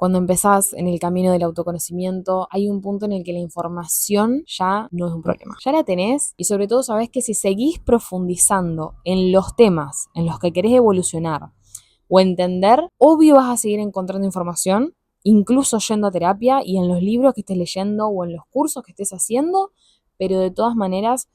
Cuando empezás en el camino del autoconocimiento, hay un punto en el que la información ya no es un problema. Ya la tenés y sobre todo sabés que si seguís profundizando en los temas en los que querés evolucionar o entender, obvio vas a seguir encontrando información, incluso yendo a terapia y en los libros que estés leyendo o en los cursos que estés haciendo, pero de todas maneras,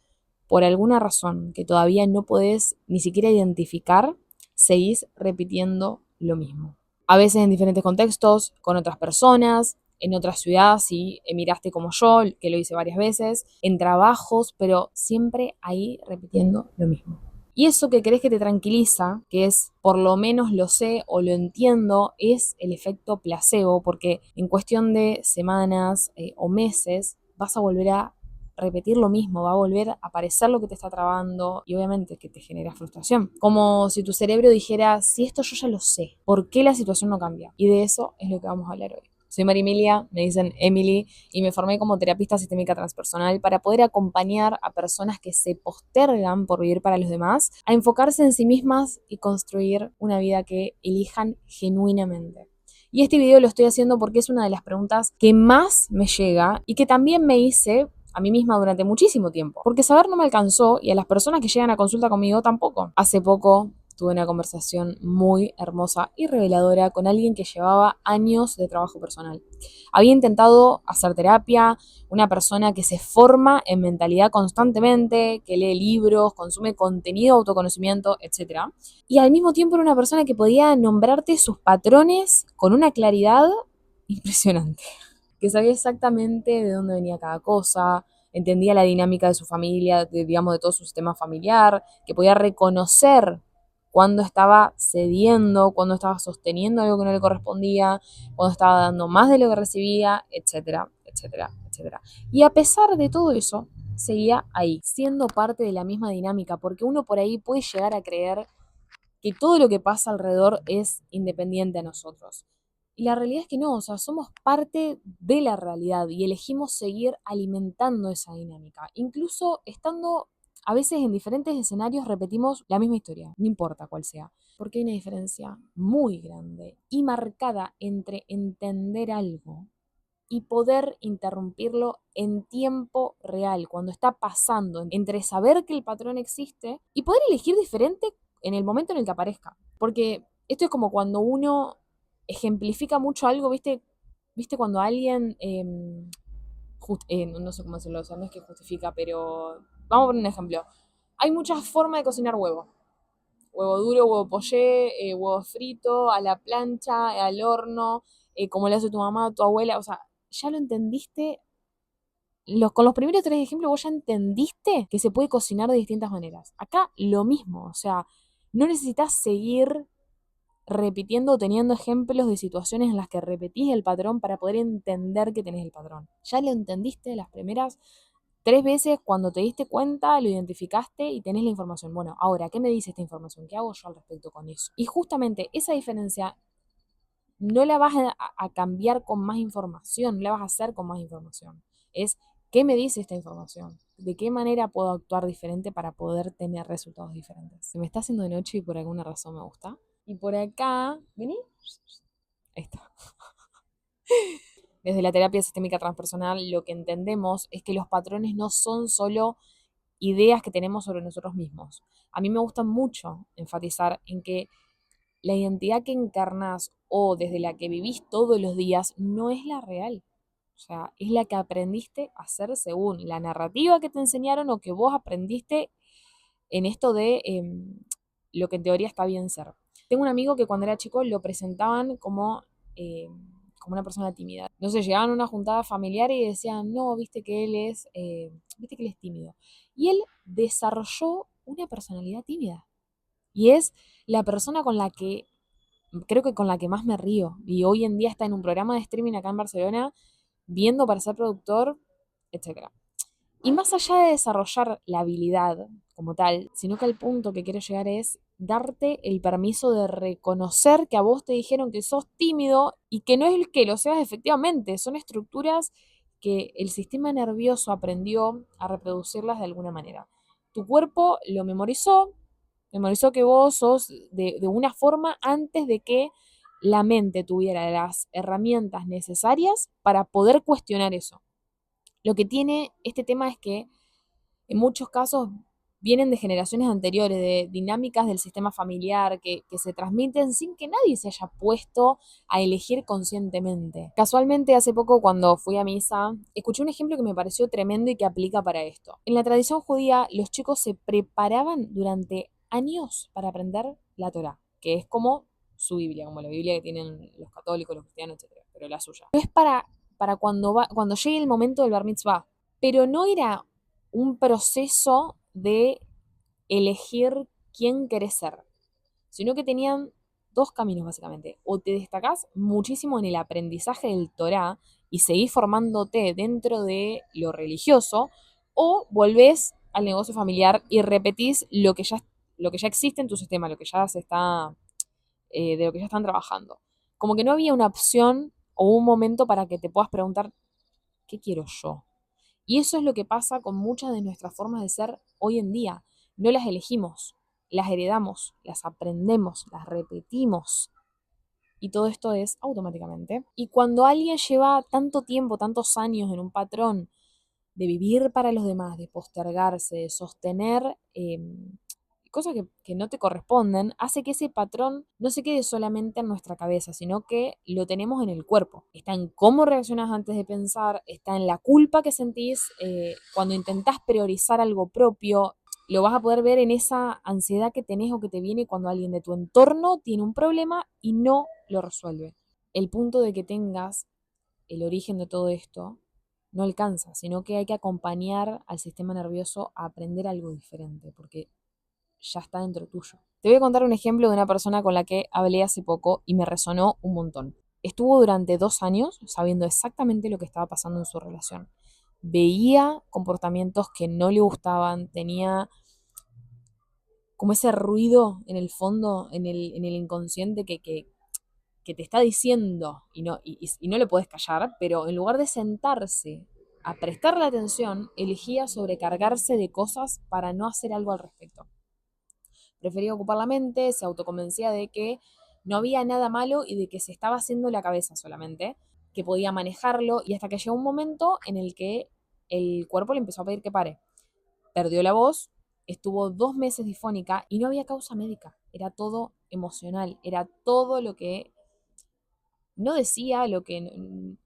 por alguna razón que todavía no podés ni siquiera identificar, seguís repitiendo lo mismo. A veces en diferentes contextos, con otras personas, en otras ciudades, si emigraste como yo, que lo hice varias veces, en trabajos, pero siempre ahí repitiendo lo mismo. Y eso que crees que te tranquiliza, que es por lo menos lo sé o lo entiendo, es el efecto placebo, porque en cuestión de semanas o meses vas a volver a repetir lo mismo, va a volver a aparecer lo que te está trabando y obviamente que te genera frustración. Como si tu cerebro dijera, si esto yo ya lo sé, ¿por qué la situación no cambia? Y de eso es lo que vamos a hablar hoy. Soy Marimelia, me dicen Emily, y me formé como terapista sistémica transpersonal para poder acompañar a personas que se postergan por vivir para los demás a enfocarse en sí mismas y construir una vida que elijan genuinamente. Y este video lo estoy haciendo porque es una de las preguntas que más me llega y que también me hice a mí misma durante muchísimo tiempo. Porque saber no me alcanzó y a las personas que llegan a consulta conmigo tampoco. Hace poco tuve una conversación muy hermosa y reveladora con alguien que llevaba años de trabajo personal. Había intentado hacer terapia, una persona que se forma en mentalidad constantemente, que lee libros, consume contenido de autoconocimiento, etc. Y al mismo tiempo era una persona que podía nombrarte sus patrones con una claridad impresionante, que sabía exactamente de dónde venía cada cosa, entendía la dinámica de su familia, digamos, de todo su sistema familiar, que podía reconocer cuando estaba cediendo, cuando estaba sosteniendo algo que no le correspondía, cuando estaba dando más de lo que recibía, etcétera, etcétera, etcétera. Y a pesar de todo eso, seguía ahí, siendo parte de la misma dinámica, porque uno por ahí puede llegar a creer que todo lo que pasa alrededor es independiente a nosotros. Y la realidad es que no, o sea, somos parte de la realidad y elegimos seguir alimentando esa dinámica. Incluso estando a veces en diferentes escenarios repetimos la misma historia, no importa cuál sea, porque hay una diferencia muy grande y marcada entre entender algo y poder interrumpirlo en tiempo real, cuando está pasando, entre saber que el patrón existe y poder elegir diferente en el momento en el que aparezca. Porque esto es como cuando uno ejemplifica mucho algo, ¿viste cuando alguien, no sé cómo decirlo, o sea, no es que justifica, pero vamos a poner un ejemplo. Hay muchas formas de cocinar huevo. Huevo duro, huevo poché, huevo frito, a la plancha, al horno, como le hace tu mamá, tu abuela, o sea, ya lo entendiste. Con los primeros tres ejemplos vos ya entendiste que se puede cocinar de distintas maneras. Acá lo mismo, o sea, no necesitas seguir repitiendo o teniendo ejemplos de situaciones en las que repetís el patrón para poder entender que tenés el patrón. Ya lo entendiste las primeras tres veces, cuando te diste cuenta, lo identificaste y tenés la información. Bueno, ahora, ¿qué me dice esta información? ¿Qué hago yo al respecto con eso? Y justamente esa diferencia no la vas a cambiar con más información, no la vas a hacer con más información. Es, ¿qué me dice esta información? ¿De qué manera puedo actuar diferente para poder tener resultados diferentes? Se me está haciendo de noche y por alguna razón me gusta. Y por acá, vení. Ahí está. Desde la terapia sistémica transpersonal, lo que entendemos es que los patrones no son solo ideas que tenemos sobre nosotros mismos. A mí me gusta mucho enfatizar en que la identidad que encarnas o desde la que vivís todos los días no es la real. O sea, es la que aprendiste a hacer según la narrativa que te enseñaron o que vos aprendiste en esto de lo que en teoría está bien ser. Tengo un amigo que cuando era chico lo presentaban como una persona tímida. No sé, llegaban a una juntada familiar y decían, no, viste que él es tímido. Y él desarrolló una personalidad tímida. Y es la persona con la que, creo que con la que más me río. Y hoy en día está en un programa de streaming acá en Barcelona, viendo para ser productor, etcétera. Y más allá de desarrollar la habilidad como tal, sino que al punto que quiero llegar es darte el permiso de reconocer que a vos te dijeron que sos tímido y que no es el que lo seas efectivamente, son estructuras que el sistema nervioso aprendió a reproducirlas de alguna manera. Tu cuerpo lo memorizó que vos sos de una forma antes de que la mente tuviera las herramientas necesarias para poder cuestionar eso. Lo que tiene este tema es que en muchos casos vienen de generaciones anteriores, de dinámicas del sistema familiar que se transmiten sin que nadie se haya puesto a elegir conscientemente. Casualmente, hace poco cuando fui a misa, escuché un ejemplo que me pareció tremendo y que aplica para esto. En la tradición judía, los chicos se preparaban durante años para aprender la Torá, que es como su Biblia, como la Biblia que tienen los católicos, los cristianos, etcétera, pero la suya. No es para cuando llegue el momento del bar mitzvah, pero no era un proceso de elegir quién querés ser, sino que tenían dos caminos básicamente. O te destacás muchísimo en el aprendizaje del Torá y seguís formándote dentro de lo religioso, o volvés al negocio familiar y repetís lo que ya existe en tu sistema, lo que ya se está, de lo que ya están trabajando. Como que no había una opción o un momento para que te puedas preguntar, ¿qué quiero yo? Y eso es lo que pasa con muchas de nuestras formas de ser hoy en día. No las elegimos, las heredamos, las aprendemos, las repetimos. Y todo esto es automáticamente. Y cuando alguien lleva tanto tiempo, tantos años en un patrón de vivir para los demás, de postergarse, de sostener cosas que no te corresponden, hace que ese patrón no se quede solamente en nuestra cabeza, sino que lo tenemos en el cuerpo. Está en cómo reaccionas antes de pensar, está en la culpa que sentís cuando intentás priorizar algo propio. Lo vas a poder ver en esa ansiedad que tenés o que te viene cuando alguien de tu entorno tiene un problema y no lo resuelve. El punto de que tengas el origen de todo esto no alcanza, sino que hay que acompañar al sistema nervioso a aprender algo diferente, porque ya está dentro tuyo. Te voy a contar un ejemplo de una persona con la que hablé hace poco y me resonó un montón. Estuvo durante 2 años sabiendo exactamente lo que estaba pasando en su relación. Veía comportamientos que no le gustaban, tenía como ese ruido en el fondo, en el inconsciente que te está diciendo y no le puedes callar, pero en lugar de sentarse a prestarle atención, elegía sobrecargarse de cosas para no hacer algo al respecto. Prefería ocupar la mente, se autoconvencía de que no había nada malo y de que se estaba haciendo la cabeza solamente, que podía manejarlo, y hasta que llegó un momento en el que el cuerpo le empezó a pedir que pare. Perdió la voz, estuvo 2 meses difónica y no había causa médica, era todo emocional, era todo lo que no decía, lo que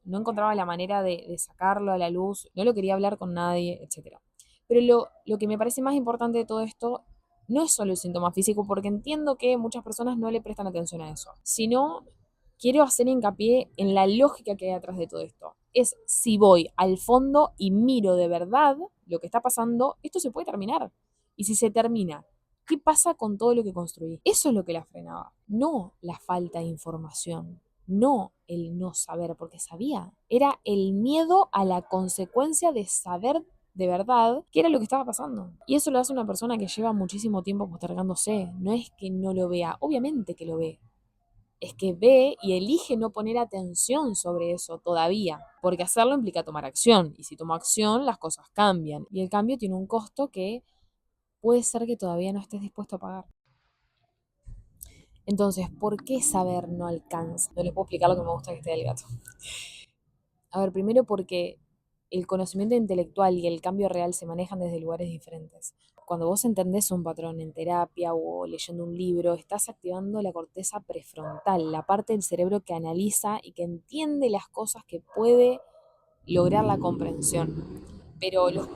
no encontraba la manera de sacarlo a la luz, no lo quería hablar con nadie, etcétera. Pero lo que me parece más importante de todo esto no es solo el síntoma físico, porque entiendo que muchas personas no le prestan atención a eso, sino quiero hacer hincapié en la lógica que hay atrás de todo esto. Es si voy al fondo y miro de verdad lo que está pasando, esto se puede terminar. Y si se termina, ¿qué pasa con todo lo que construí? Eso es lo que la frenaba, no la falta de información, no el no saber, porque sabía. Era el miedo a la consecuencia de saber de verdad qué era lo que estaba pasando. Y eso lo hace una persona que lleva muchísimo tiempo postergándose. No es que no lo vea, obviamente que lo ve. Es que ve y elige no poner atención sobre eso todavía, porque hacerlo implica tomar acción, y si tomo acción las cosas cambian, y el cambio tiene un costo que puede ser que todavía no estés dispuesto a pagar. Entonces, ¿por qué saber no alcanza? No le puedo explicar lo que me gusta que esté del gato. A ver, primero porque el conocimiento intelectual y el cambio real se manejan desde lugares diferentes. Cuando vos entendés un patrón en terapia o leyendo un libro, estás activando la corteza prefrontal, la parte del cerebro que analiza y que entiende las cosas, que puede lograr la comprensión. Pero los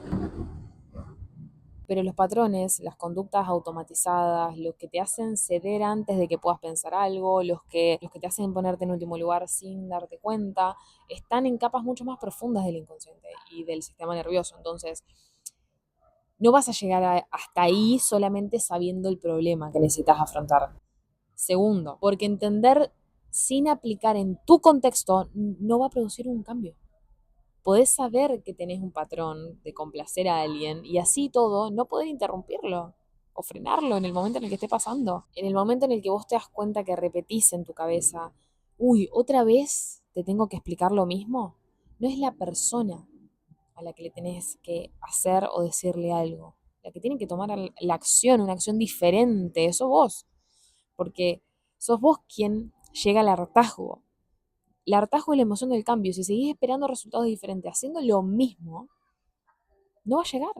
Pero los patrones, las conductas automatizadas, los que te hacen ceder antes de que puedas pensar algo, los que te hacen ponerte en último lugar sin darte cuenta, están en capas mucho más profundas del inconsciente y del sistema nervioso. Entonces, no vas a llegar hasta ahí solamente sabiendo el problema que necesitas afrontar. Segundo, porque entender sin aplicar en tu contexto no va a producir un cambio. Podés saber que tenés un patrón de complacer a alguien y así todo, no poder interrumpirlo o frenarlo en el momento en el que esté pasando. En el momento en el que vos te das cuenta que repetís en tu cabeza, uy, otra vez te tengo que explicar lo mismo, no es la persona a la que le tenés que hacer o decirle algo. La que tiene que tomar la acción, una acción diferente, sos vos. Porque sos vos quien llega el hartazgo. El hartazgo es la emoción del cambio. Si seguís esperando resultados diferentes, haciendo lo mismo, no va a llegar.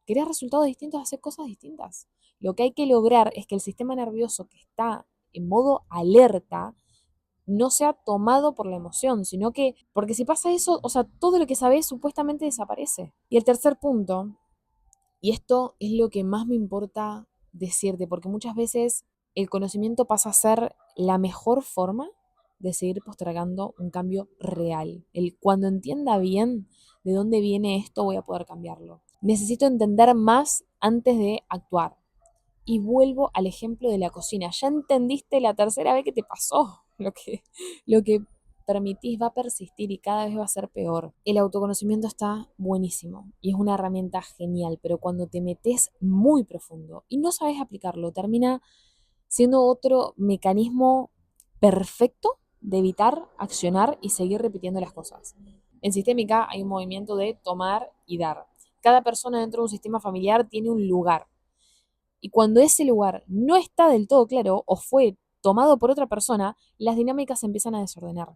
Querés resultados distintos, hacer cosas distintas. Lo que hay que lograr es que el sistema nervioso que está en modo alerta no sea tomado por la emoción, sino que, porque si pasa eso, o sea, todo lo que sabes supuestamente desaparece. Y el tercer punto, y esto es lo que más me importa decirte, porque muchas veces el conocimiento pasa a ser la mejor forma de seguir postergando un cambio real. Cuando entienda bien de dónde viene esto, voy a poder cambiarlo. Necesito entender más antes de actuar. Y vuelvo al ejemplo de la cocina. Ya entendiste la tercera vez que te pasó lo que permitís va a persistir y cada vez va a ser peor. El autoconocimiento está buenísimo y es una herramienta genial, pero cuando te metes muy profundo y no sabes aplicarlo, termina siendo otro mecanismo perfecto de evitar, accionar y seguir repitiendo las cosas. En sistémica hay un movimiento de tomar y dar. Cada persona dentro de un sistema familiar tiene un lugar. Y cuando ese lugar no está del todo claro o fue tomado por otra persona, las dinámicas se empiezan a desordenar.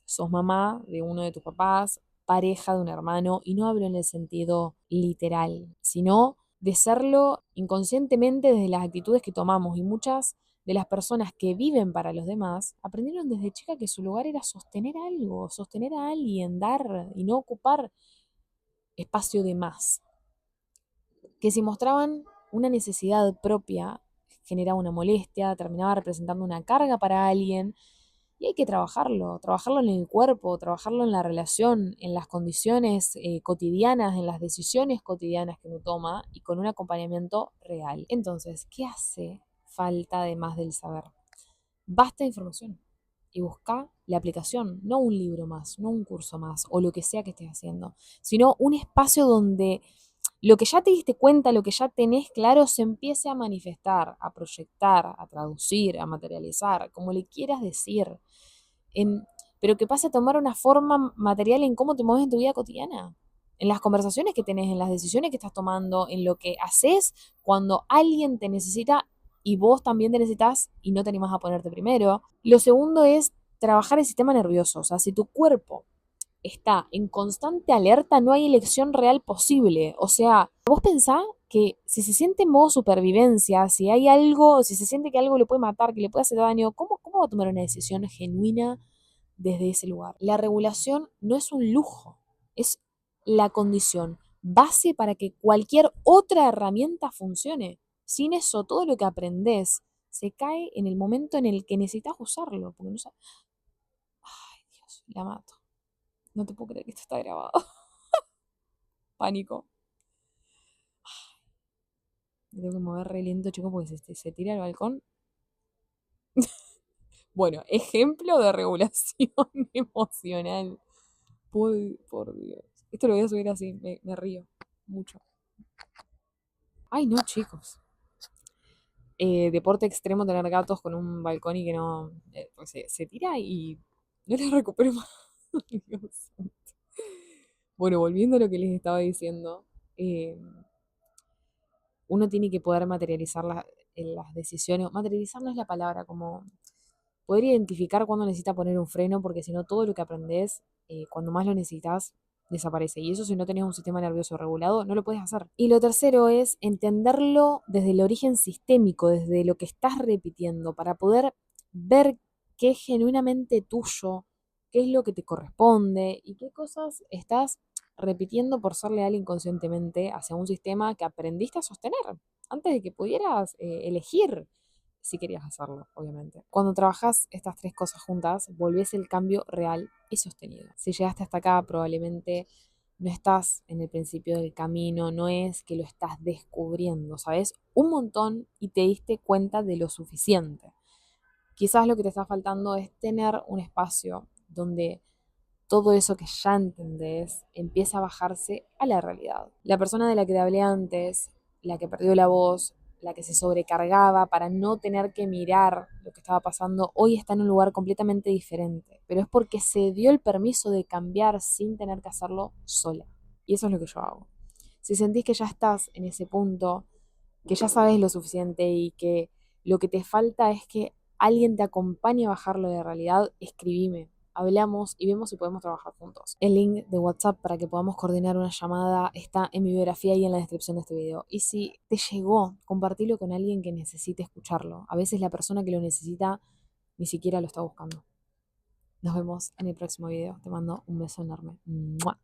Sos mamá de uno de tus papás, pareja de un hermano, y no hablo en el sentido literal, sino de serlo inconscientemente desde las actitudes que tomamos. Y muchas de las personas que viven para los demás aprendieron desde chica que su lugar era sostener algo, sostener a alguien, dar y no ocupar espacio de más. Que si mostraban una necesidad propia, generaba una molestia, terminaba representando una carga para alguien. Y hay que trabajarlo en el cuerpo, trabajarlo en la relación, en las condiciones cotidianas, en las decisiones cotidianas que uno toma y con un acompañamiento real. Entonces, ¿qué hace falta además del saber? Basta información y busca la aplicación, no un libro más, no un curso más o lo que sea que estés haciendo, sino un espacio donde lo que ya te diste cuenta, lo que ya tenés claro, se empiece a manifestar, a proyectar, a traducir, a materializar, como le quieras decir, en, pero que pase a tomar una forma material en cómo te mueves en tu vida cotidiana, en las conversaciones que tenés, en las decisiones que estás tomando, en lo que haces cuando alguien te necesita y vos también te necesitas y no te animás a ponerte primero. Lo segundo es trabajar el sistema nervioso, o sea, si tu cuerpo está en constante alerta, no hay elección real posible. O sea, vos pensás que si se siente en modo supervivencia, si hay algo, si se siente que algo le puede matar, que le puede hacer daño, ¿cómo va a tomar una decisión genuina desde ese lugar? La regulación no es un lujo, es la condición base para que cualquier otra herramienta funcione. Sin eso, todo lo que aprendés se cae en el momento en el que necesitas usarlo. Porque no sabes. Ay, Dios, la mato. No te puedo creer que esto está grabado. Pánico. Me tengo que mover re lento, chicos, porque se tira al balcón. Bueno, ejemplo de regulación emocional. Por Dios. Esto lo voy a subir así, me río mucho. Ay, no, chicos. Deporte extremo tener gatos con un balcón y que no. Pues se tira y no les recupero más. Dios. Bueno, volviendo a lo que les estaba diciendo. Uno tiene que poder materializar las decisiones. Materializar no es la palabra, como poder identificar cuándo necesita poner un freno, porque si no, todo lo que aprendes, cuando más lo necesitas, desaparece. Y eso, si no tenés un sistema nervioso regulado, no lo puedes hacer. Y lo tercero es entenderlo desde el origen sistémico, desde lo que estás repitiendo, para poder ver qué es genuinamente tuyo, qué es lo que te corresponde y qué cosas estás repitiendo por ser leal inconscientemente hacia un sistema que aprendiste a sostener antes de que pudieras elegir si querías hacerlo, obviamente. Cuando trabajas estas tres cosas juntas, volvés el cambio real y sostenido. Si llegaste hasta acá, probablemente no estás en el principio del camino, no es que lo estás descubriendo, ¿sabes? Un montón y te diste cuenta de lo suficiente. Quizás lo que te está faltando es tener un espacio donde todo eso que ya entendés empieza a bajarse a la realidad. La persona de la que te hablé antes, la que perdió la voz, la que se sobrecargaba para no tener que mirar lo que estaba pasando, hoy está en un lugar completamente diferente. Pero es porque se dio el permiso de cambiar sin tener que hacerlo sola. Y eso es lo que yo hago. Si sentís que ya estás en ese punto, que ya sabes lo suficiente y que lo que te falta es que alguien te acompañe a bajarlo de realidad, escribime. Hablamos y vemos si podemos trabajar juntos. El link de WhatsApp para que podamos coordinar una llamada está en mi biografía y en la descripción de este video. Y si te llegó, compartilo con alguien que necesite escucharlo. A veces la persona que lo necesita ni siquiera lo está buscando. Nos vemos en el próximo video. Te mando un beso enorme. ¡Mua!